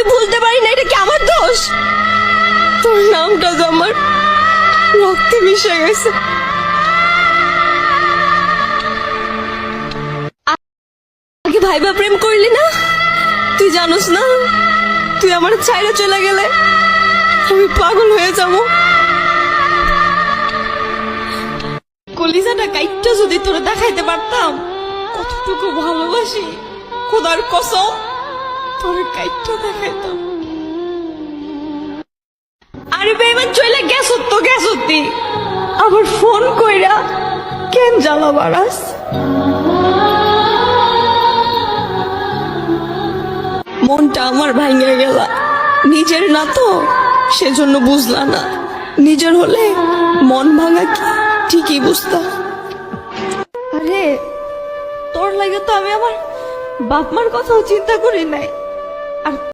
ভুলতে পারি না, এটা কি আমার দোষ? তোর নামটা তো আমার রক্তে মিশে গেছে। আগে ভাইবা প্রেম করলি না? তুই জানোস না তুই আমার ছাইরা চলে গেলে আমি পাগল হয়ে যাব। কলিজাটা কাইটটা যদি তোরে দেখাইতে পারতাম কতটুকু ভালোবাসি, খোদার কসম তোরে কাইটটা দেখাইতাম। আরে বেমান চলে গেছত তো গেছতি, আবার ফোন কইরা কেন জ্বালা বাড়াস? মনটা আমার ভাঙে গেল, নিজের না তো সেজন্য বুঝলা না, নিজের হলে মন ভাঙা কি ঠিকই বুঝতাম। আরে তোর লাগে তো আমি আমার বাপ মার কথাও চিন্তা করি নাই। আর